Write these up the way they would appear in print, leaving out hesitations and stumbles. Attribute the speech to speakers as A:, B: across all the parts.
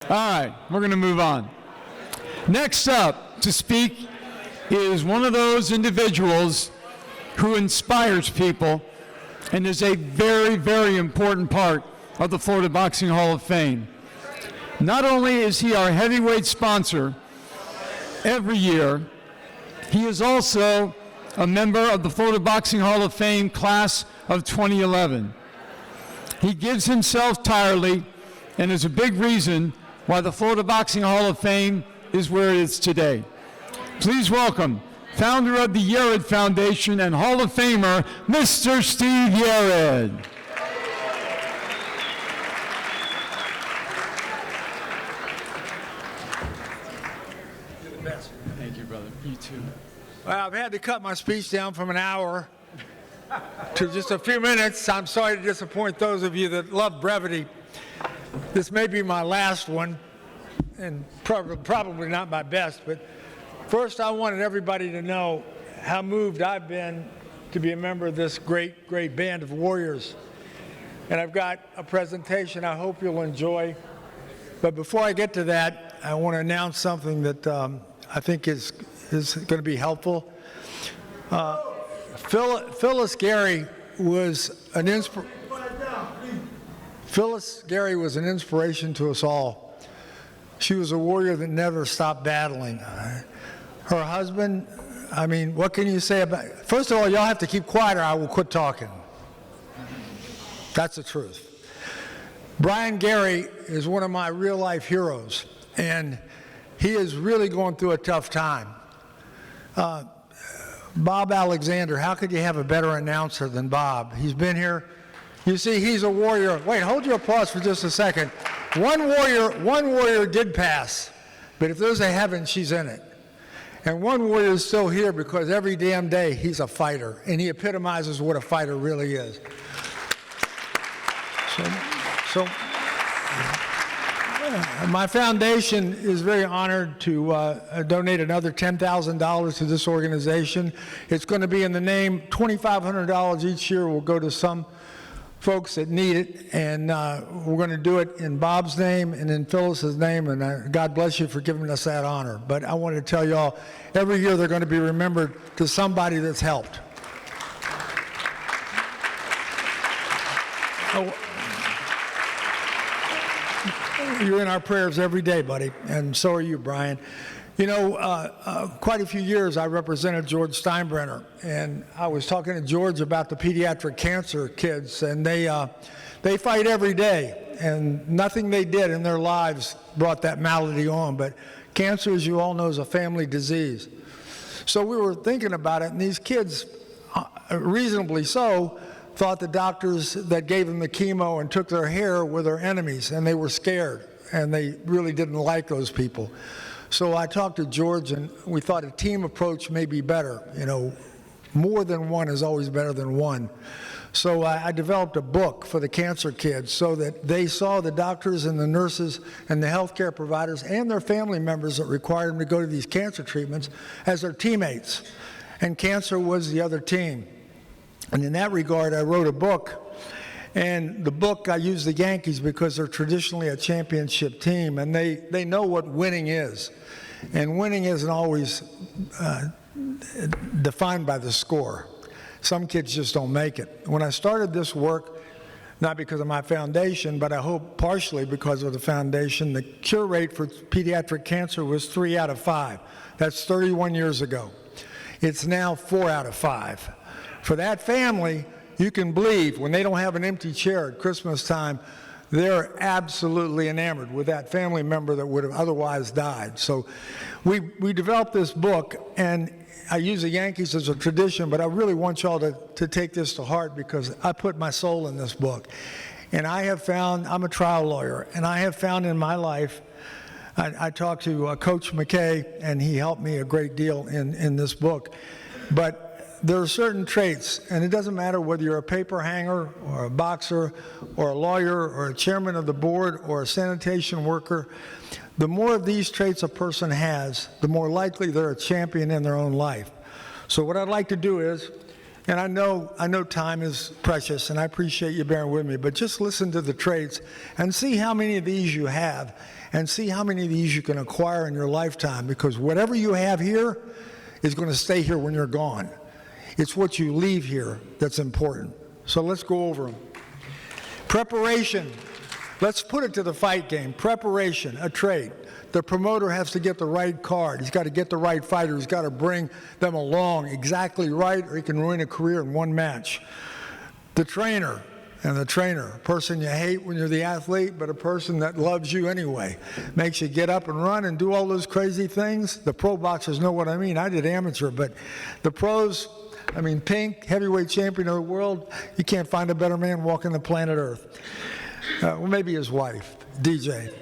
A: All right, we're going to move on. Next up to speak is one of those individuals who inspires people and is a very, very important part of the Florida Boxing Hall of Fame. Not only is he our heavyweight sponsor every year, he is also a member of the Florida Boxing Hall of Fame class of 2011. He gives himself tirely and is a big reason why the Florida Boxing Hall of Fame is where it is today. Please welcome founder of the Yerrid Foundation and Hall of Famer, Mr. Steve Yerrid.
B: You're the best.
A: Thank you, brother. You too.
B: Well, I've had to cut my speech down from an hour to just a few minutes. I'm sorry to disappoint those of you that love brevity. This may be my last one, and probably not my best, but first I wanted everybody to know how moved I've been to be a member of this great, great band of warriors. And I've got a presentation I hope you'll enjoy. But before I get to that, I want to announce something that I think is going to be helpful. Phyllis Gary was an inspiration to us all. She was a warrior that never stopped battling. Her husband, I mean, what can you say about it? First of all, y'all have to keep quiet or I will quit talking. That's the truth. Brian Gary is one of my real-life heroes, and he is really going through a tough time. Bob Alexander, how could you have a better announcer than Bob? He's been here. You see, he's a warrior. Wait, hold your applause for just a second. One warrior did pass, but if there's a heaven, she's in it. And one warrior is still here because every damn day he's a fighter, and he epitomizes what a fighter really is. So my foundation is very honored to donate another $10,000 to this organization. It's going to be in the name, $2,500 each year will go to some folks that need it, and we're going to do it in Bob's name and in Phyllis's name, and God bless you for giving us that honor. But I wanted to tell you all, every year they're going to be remembered to somebody that's helped. You're in our prayers every day, buddy, and so are you, Brian. You know, quite a few years I represented George Steinbrenner, and I was talking to George about the pediatric cancer kids, and they fight every day, and nothing they did in their lives brought that malady on. But cancer, as you all know, is a family disease. So we were thinking about it, and these kids, reasonably so, thought the doctors that gave them the chemo and took their hair were their enemies, and they were scared, and they really didn't like those people. So I talked to George, and we thought a team approach may be better. You know, more than one is always better than one. So I developed a book for the cancer kids so that they saw the doctors and the nurses and the healthcare providers and their family members that required them to go to these cancer treatments as their teammates. And cancer was the other team. And in that regard, I wrote a book. And the book, I use the Yankees because they're traditionally a championship team, and they know what winning is. And winning isn't always defined by the score. Some kids just don't make it. When I started this work, not because of my foundation, but I hope partially because of the foundation, the cure rate for pediatric cancer was 3 out of 5. That's 31 years ago. It's now 4 out of 5. For that family, you can believe when they don't have an empty chair at Christmas time, they're absolutely enamored with that family member that would have otherwise died. So we developed this book, and I use the Yankees as a tradition, but I really want y'all to take this to heart because I put my soul in this book. And I have found, I'm a trial lawyer, and I have found in my life, I talked to Coach McKay, and he helped me a great deal in this book. But there are certain traits, and it doesn't matter whether you're a paper hanger or a boxer or a lawyer or a chairman of the board or a sanitation worker. The more of these traits a person has, the more likely they're a champion in their own life. So what I'd like to do is And I know time is precious, and I appreciate you bearing with me, but just listen to the traits and see how many of these you have, and see how many of these you can acquire in your lifetime, because whatever you have here is going to stay here when you're gone. It's what you leave here that's important. So let's go over them. Preparation. Let's put it to the fight game. Preparation, a trait. The promoter has to get the right card. He's got to get the right fighter. He's got to bring them along exactly right, or he can ruin a career in one match. The trainer, a person you hate when you're the athlete, but a person that loves you anyway, makes you get up and run and do all those crazy things. The pro boxers know what I mean. I did amateur, but the pros, Pink, heavyweight champion of the world, you can't find a better man walking the planet Earth. Well, maybe his wife, DJ.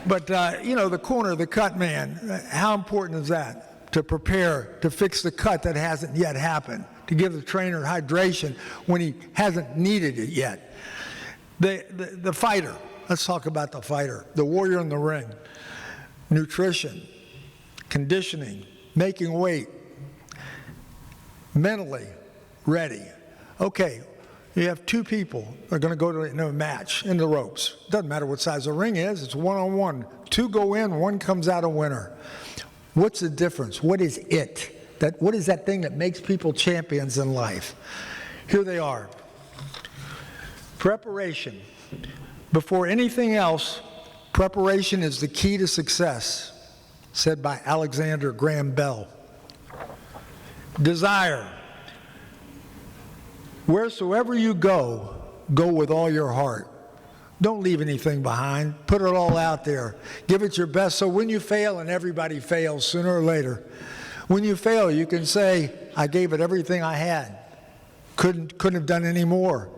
B: But, the corner, the cut man, how important is that? To prepare, to fix the cut that hasn't yet happened, to give the trainer hydration when he hasn't needed it yet. The fighter, let's talk about the fighter, the warrior in the ring. Nutrition, conditioning, making weight, mentally ready. Okay. You have two people that are going to go to a match in the ropes. Doesn't matter what size the ring is. It's one-on-one. Two go in, one comes out a winner. What's the difference? What is it? What is that thing that makes people champions in life? Here they are. Preparation. Before anything else, preparation is the key to success, said by Alexander Graham Bell. Desire. Wheresoever you go, go with all your heart. Don't leave anything behind. Put it all out there. Give it your best, so when you fail, and everybody fails sooner or later, when you fail, you can say, I gave it everything I had. Couldn't have done any more.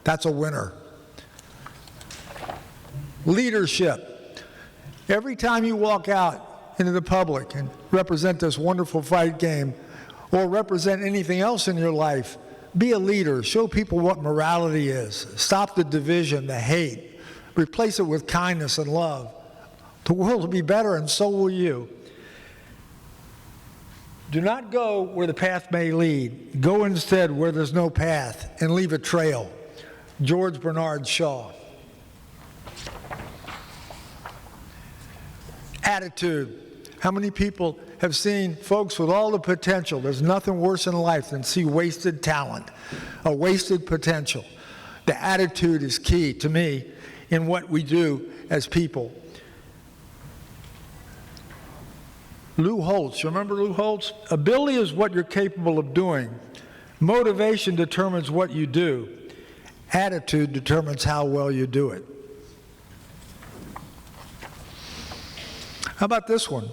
B: That's a winner. Leadership. Every time you walk out into the public and represent this wonderful fight game, or represent anything else in your life, be a leader. Show people what morality is. Stop the division, the hate. Replace it with kindness and love. The world will be better, and so will you. Do not go where the path may lead. Go instead where there's no path, and leave a trail. George Bernard Shaw. Attitude. How many people have seen folks with all the potential? There's nothing worse in life than see wasted talent, a wasted potential. The attitude is key to me in what we do as people. Lou Holtz, you remember Lou Holtz? Ability is what you're capable of doing. Motivation determines what you do. Attitude determines how well you do it. How about this one?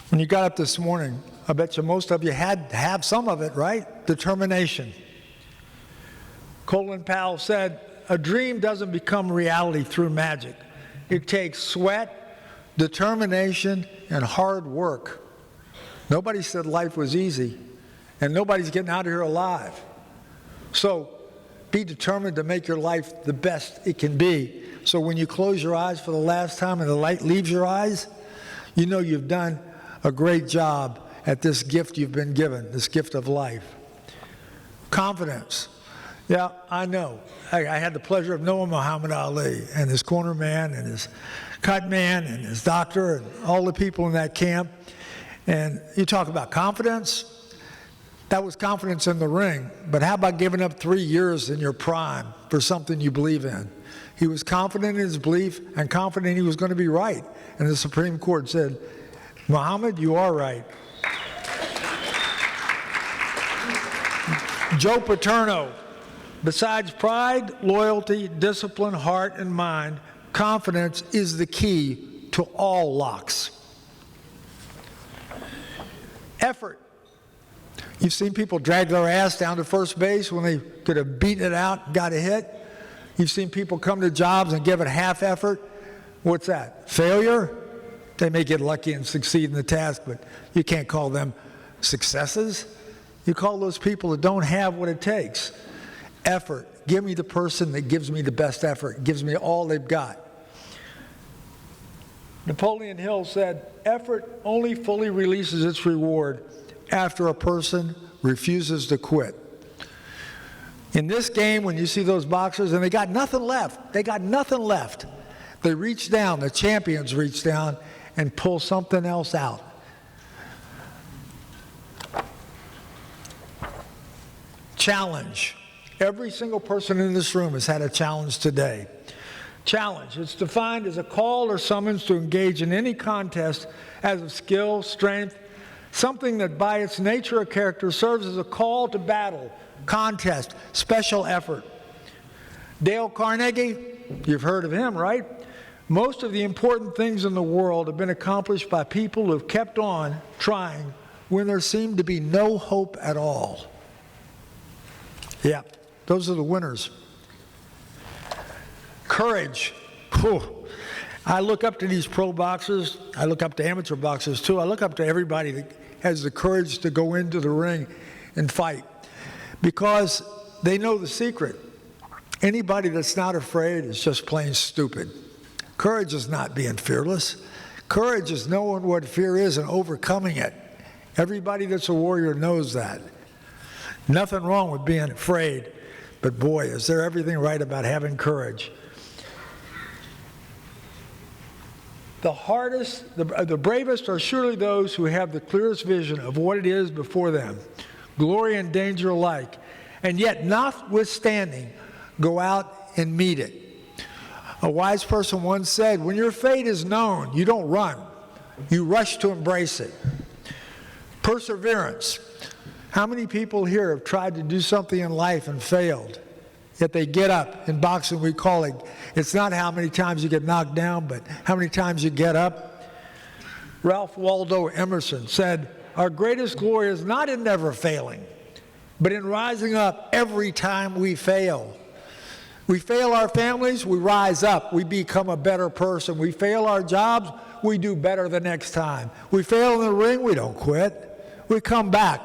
B: When you got up this morning, I bet you most of you had to have some of it, right? Determination. Colin Powell said, a dream doesn't become reality through magic. It takes sweat, determination, and hard work. Nobody said life was easy, and nobody's getting out of here alive. So be determined to make your life the best it can be. So when you close your eyes for the last time and the light leaves your eyes, you know you've done a great job at this gift you've been given, this gift of life. Confidence. Yeah, I know. I had the pleasure of knowing Muhammad Ali and his corner man and his cut man and his doctor and all the people in that camp. And you talk about confidence. That was confidence in the ring. But how about giving up 3 years in your prime for something you believe in? He was confident in his belief and confident he was going to be right. And the Supreme Court said, Muhammad, you are right. Joe Paterno. Besides pride, loyalty, discipline, heart, and mind, confidence is the key to all locks. Effort. You've seen people drag their ass down to first base when they could have beaten it out, got a hit. You've seen people come to jobs and give it half effort. What's that? Failure? They may get lucky and succeed in the task, but you can't call them successes. You call those people that don't have what it takes. Effort. Give me the person that gives me the best effort, gives me all they've got. Napoleon Hill said, effort only fully releases its reward after a person refuses to quit. In this game, when you see those boxers, and they got nothing left, they reach down, the champions reach down and pull something else out. Challenge. Every single person in this room has had a challenge today. Challenge. It's defined as a call or summons to engage in any contest as of skill, strength, something that by its nature or character serves as a call to battle, contest, special effort. Dale Carnegie, you've heard of him, right? Most of the important things in the world have been accomplished by people who have kept on trying when there seemed to be no hope at all. Yeah, those are the winners. Courage. Whew. I look up to these pro boxers. I look up to amateur boxers too. I look up to everybody that has the courage to go into the ring and fight because they know the secret. Anybody that's not afraid is just plain stupid. Courage is not being fearless. Courage is knowing what fear is and overcoming it. Everybody that's a warrior knows that. Nothing wrong with being afraid, but boy, is there everything right about having courage. The hardest, the bravest are surely those who have the clearest vision of what it is before them, glory and danger alike, and yet notwithstanding, go out and meet it. A wise person once said, when your fate is known, you don't run, you rush to embrace it. Perseverance. How many people here have tried to do something in life and failed? Yet they get up. In boxing, we call it, it's not how many times you get knocked down, but how many times you get up. Ralph Waldo Emerson said, our greatest glory is not in never failing, but in rising up every time we fail. We fail our families, we rise up, we become a better person. We fail our jobs, we do better the next time. We fail in the ring, we don't quit. We come back.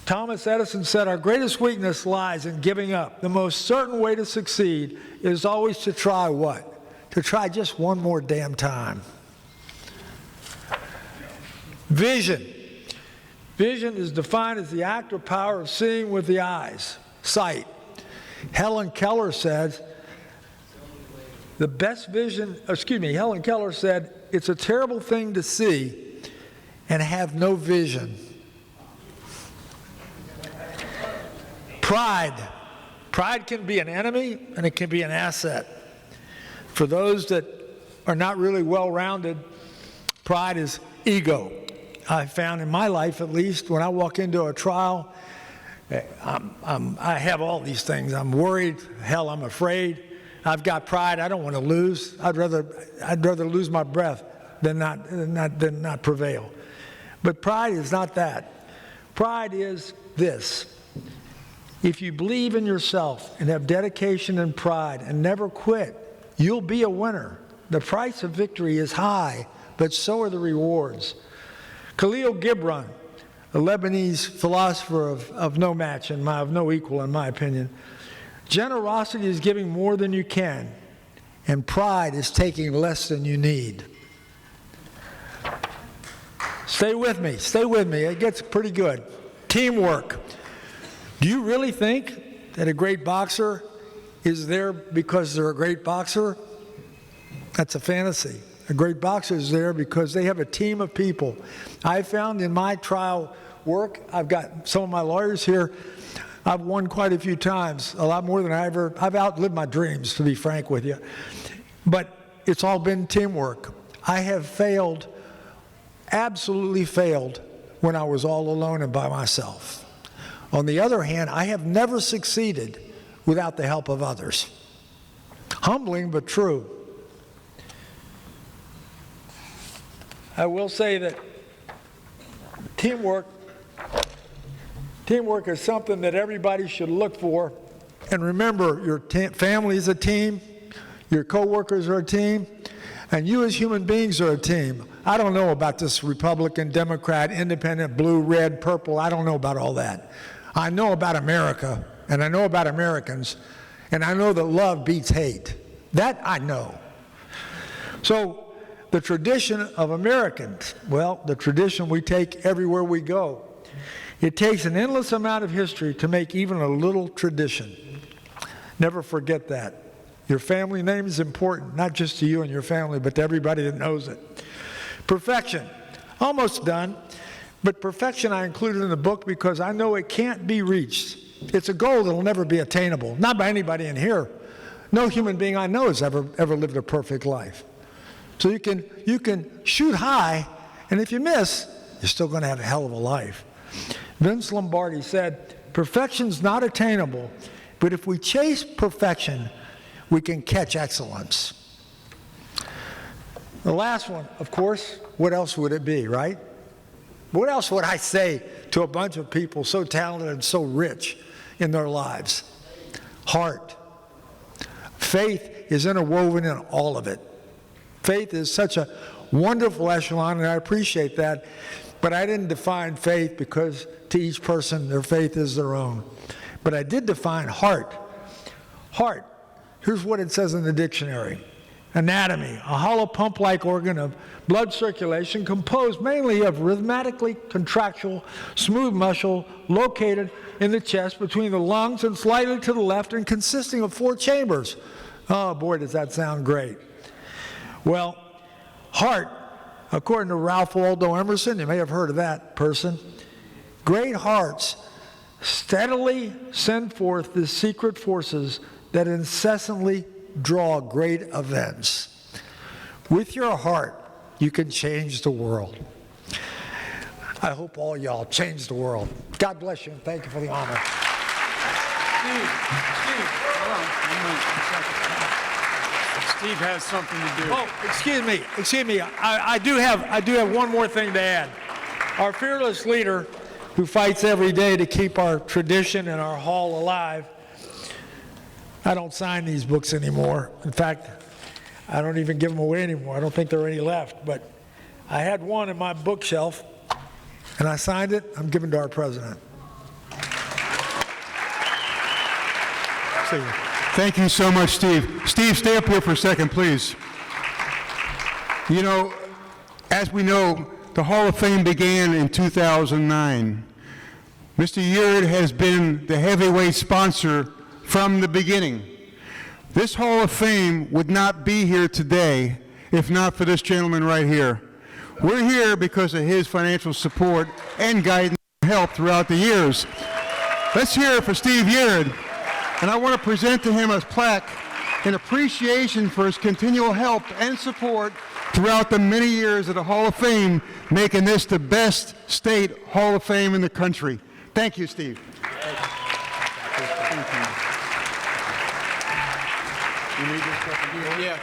B: Thomas Edison said, our greatest weakness lies in giving up. The most certain way to succeed is always to try what? To try just one more damn time. Vision. Vision is defined as the act or power of seeing with the eyes, sight. Helen Keller said, Helen Keller said, it's a terrible thing to see and have no vision. Pride. Pride can be an enemy and it can be an asset. For those that are not really well-rounded, pride is ego. I found in my life, at least, when I walk into a trial, I have all these things. I'm worried. Hell, I'm afraid. I've got pride. I don't want to lose. I'd rather lose my breath than not prevail. But pride is not that. Pride is this. If you believe in yourself and have dedication and pride and never quit, you'll be a winner. The price of victory is high, but so are the rewards. Khalil Gibran, a Lebanese philosopher of no match and of no equal, in my opinion. Generosity is giving more than you can, and pride is taking less than you need. Stay with me. It gets pretty good. Teamwork. Do you really think that a great boxer is there because they're a great boxer? That's a fantasy. A great boxer is there because they have a team of people. I found in my trial work, I've got some of my lawyers here, I've won quite a few times, a lot more than I've outlived my dreams, to be frank with you. But it's all been teamwork. I have failed, absolutely failed, when I was all alone and by myself. On the other hand, I have never succeeded without the help of others. Humbling, but true. I will say that teamwork is something that everybody should look for. And remember, your family is a team, your coworkers are a team, and you as human beings are a team. I don't know about this Republican, Democrat, Independent, blue, red, purple. I don't know about all that. I know about America, and I know about Americans, and I know that love beats hate. That I know. So the tradition of Americans, well, the tradition we take everywhere we go. It takes an endless amount of history to make even a little tradition. Never forget that. Your family name is important, not just to you and your family, but to everybody that knows it. Perfection. Almost done. But perfection I included in the book because I know it can't be reached. It's a goal that will never be attainable, not by anybody in here. No human being I know has ever lived a perfect life. So you can shoot high, and if you miss, you're still going to have a hell of a life. Vince Lombardi said, perfection's not attainable, but if we chase perfection, we can catch excellence. The last one, of course, what else would it be, right? What else would I say to a bunch of people so talented and so rich in their lives? Heart. Faith is interwoven in all of it. Faith is such a wonderful echelon, and I appreciate that. But I didn't define faith because to each person their faith is their own. But I did define heart. Heart. Here's what it says in the dictionary. Anatomy, a hollow pump-like organ of blood circulation composed mainly of rhythmically contractile, smooth muscle located in the chest between the lungs and slightly to the left and consisting of 4 chambers. Oh boy, does that sound great. Well, heart, according to Ralph Waldo Emerson, you may have heard of that person, great hearts steadily send forth the secret forces that incessantly draw great events. With your heart, you can change the world. I hope all y'all change the world. God bless you, and thank you for the honor.
A: Steve has something to do.
B: Oh, excuse me. I do have one more thing to add. Our fearless leader, who fights every day to keep our tradition and our hall alive, I don't sign these books anymore. In fact, I don't even give them away anymore. I don't think there are any left. But I had one in my bookshelf, and I signed it. I'm giving to our president.
A: Thank you so much, Steve. Steve, stay up here for a second, please. You know, as we know, the Hall of Fame began in 2009. Mr. Yerrid has been the heavyweight sponsor from the beginning. This Hall of Fame would not be here today if not for this gentleman right here. We're here because of his financial support and guidance and help throughout the years. Let's hear it for Steve Yerrid. And I want to present to him a plaque in appreciation for his continual help and support throughout the many years of the Hall of Fame, making this the best state Hall of Fame in the country. Thank you, Steve. Thank you. You need this stuff? Yeah.